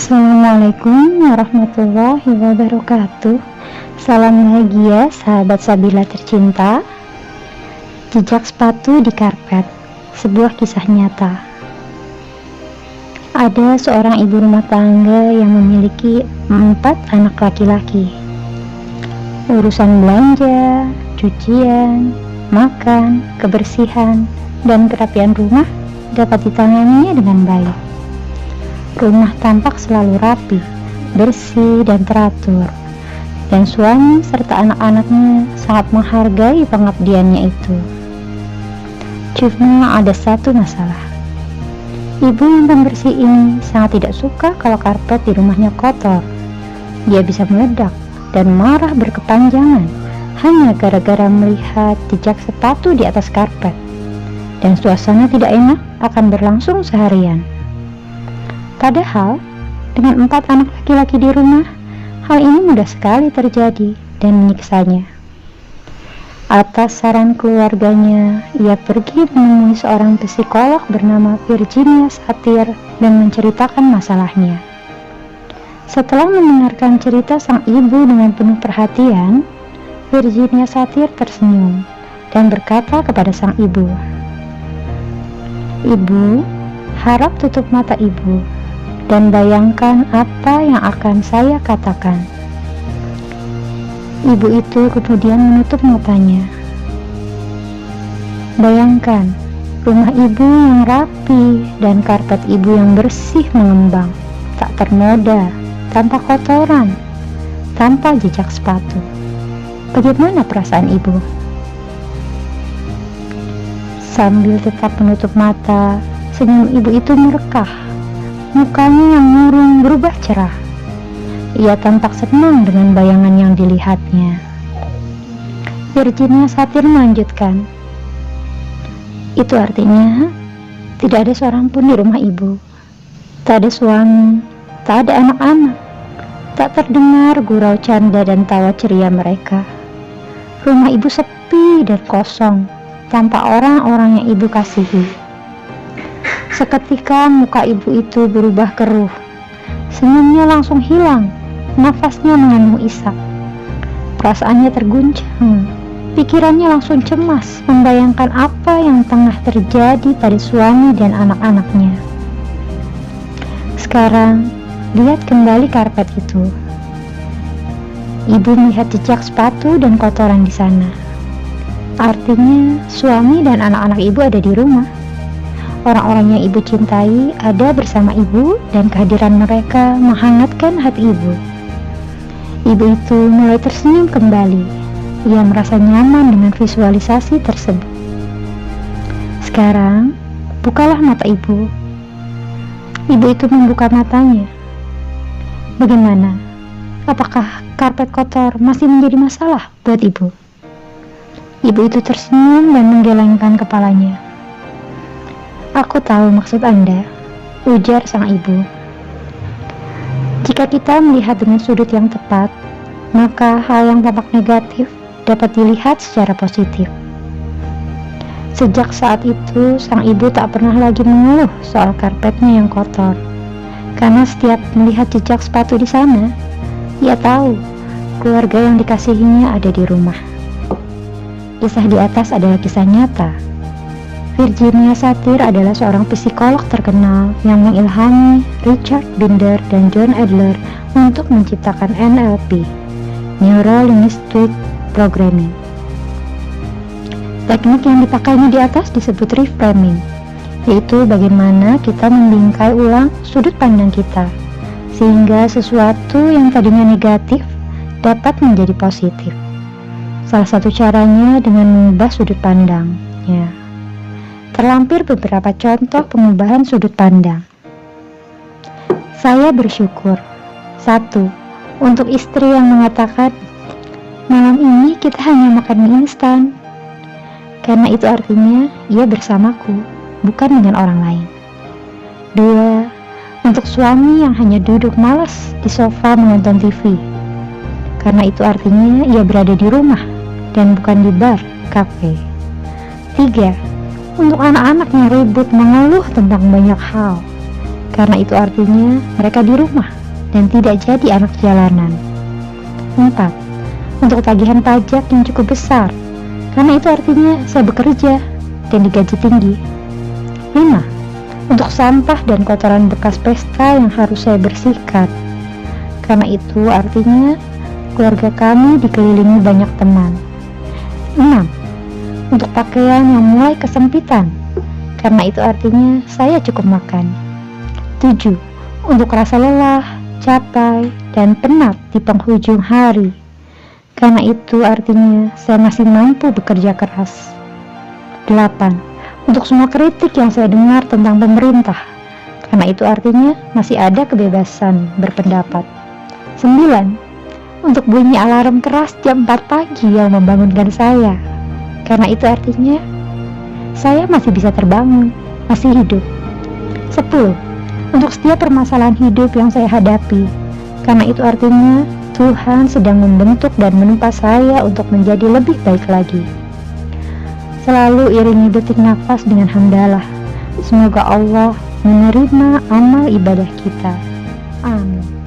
Assalamualaikum warahmatullahi wabarakatuh. Salam bahagia sahabat Sabila tercinta. Jejak sepatu di karpet, sebuah kisah nyata. Ada seorang ibu rumah tangga yang memiliki 4 anak laki-laki. Urusan belanja, cucian, makan, kebersihan, dan kerapian rumah dapat ditanganinya dengan baik. Rumah tampak selalu rapi, bersih, dan teratur. Dan suami serta anak-anaknya sangat menghargai pengabdiannya itu. Cuma ada satu masalah. Ibu yang pembersih ini sangat tidak suka kalau karpet di rumahnya kotor. Dia bisa meledak dan marah berkepanjangan hanya gara-gara melihat jejak sepatu di atas karpet. Dan suasana tidak enak akan berlangsung seharian. Padahal, dengan 4 anak laki-laki di rumah, hal ini mudah sekali terjadi dan menyiksanya. Atas saran keluarganya, ia pergi menemui seorang psikolog bernama Virginia Satir dan menceritakan masalahnya. Setelah mendengarkan cerita sang ibu dengan penuh perhatian, Virginia Satir tersenyum dan berkata kepada sang ibu, "Ibu, harap tutup mata ibu dan bayangkan apa yang akan saya katakan." Ibu itu kemudian menutup matanya. Bayangkan rumah ibu yang rapi dan karpet ibu yang bersih mengembang, tak ternoda, tanpa kotoran, tanpa jejak sepatu. Bagaimana perasaan ibu? Sambil tetap menutup mata, senyum ibu itu merekah. Mukanya yang murung berubah cerah. Ia tampak senang dengan bayangan yang dilihatnya. Virginia Satir melanjutkan, "Itu artinya tidak ada seorang pun di rumah ibu. Tak ada suami, tak ada anak-anak. Tak terdengar gurau canda dan tawa ceria mereka. Rumah ibu sepi dan kosong, tanpa orang-orang yang ibu kasihi." Seketika muka ibu itu berubah keruh. Senyumnya langsung hilang, nafasnya mengandung isak. Perasaannya terguncang, pikirannya langsung cemas membayangkan apa yang tengah terjadi pada suami dan anak-anaknya. Sekarang, lihat kembali karpet itu. Ibu melihat jejak sepatu dan kotoran di sana. Artinya, suami dan anak-anak ibu ada di rumah. Orang-orang yang ibu cintai ada bersama ibu dan kehadiran mereka menghangatkan hati ibu. Ibu itu mulai tersenyum kembali. Ia merasa nyaman dengan visualisasi tersebut. Sekarang, bukalah mata ibu. Ibu itu membuka matanya. Bagaimana? Apakah karpet kotor masih menjadi masalah buat ibu? Ibu itu tersenyum dan menggelengkan kepalanya. "Aku tahu maksud Anda," ujar sang ibu. "Jika kita melihat dengan sudut yang tepat, maka hal yang tampak negatif dapat dilihat secara positif." Sejak saat itu, sang ibu tak pernah lagi mengeluh soal karpetnya yang kotor. Karena setiap melihat jejak sepatu di sana, ia tahu keluarga yang dikasihinya ada di rumah. Kisah di atas adalah kisah nyata. Virginia Satir adalah seorang psikolog terkenal yang mengilhami Richard Binder dan John Adler untuk menciptakan NLP, Neuro Linguistic Programming. Teknik yang dipakainya di atas disebut reframing, yaitu bagaimana kita membingkai ulang sudut pandang kita, sehingga sesuatu yang tadinya negatif dapat menjadi positif. Salah satu caranya dengan mengubah sudut pandangnya. Terlampir beberapa contoh pengubahan sudut pandang. Saya bersyukur. 1. Untuk istri yang mengatakan, "Malam ini kita hanya makan mie instan." Karena itu artinya ia bersamaku, bukan dengan orang lain. 2. Untuk suami yang hanya duduk malas di sofa menonton TV. Karena itu artinya ia berada di rumah dan bukan di bar, kafe. 3. Untuk anak-anak yang ribut mengeluh tentang banyak hal, karena itu artinya mereka di rumah dan tidak jadi anak jalanan. 4. Untuk tagihan pajak yang cukup besar, karena itu artinya saya bekerja dan digaji tinggi. 5. Untuk sampah dan kotoran bekas pesta yang harus saya bersihkan, karena itu artinya keluarga kami dikelilingi banyak teman. 6. Untuk pakaian yang mulai kesempitan, karena itu artinya saya cukup makan. 7. Untuk rasa lelah, capek, dan penat di penghujung hari, karena itu artinya saya masih mampu bekerja keras. 8. Untuk semua kritik yang saya dengar tentang pemerintah, karena itu artinya masih ada kebebasan berpendapat. 9. Untuk bunyi alarm keras jam 4 pagi yang membangunkan saya, karena itu artinya saya masih bisa terbangun, masih hidup. 10. Untuk setiap permasalahan hidup yang saya hadapi, karena itu artinya Tuhan sedang membentuk dan menumpa saya untuk menjadi lebih baik lagi. Selalu iringi detik nafas dengan hamdalah. Semoga Allah menerima amal ibadah kita. Amin.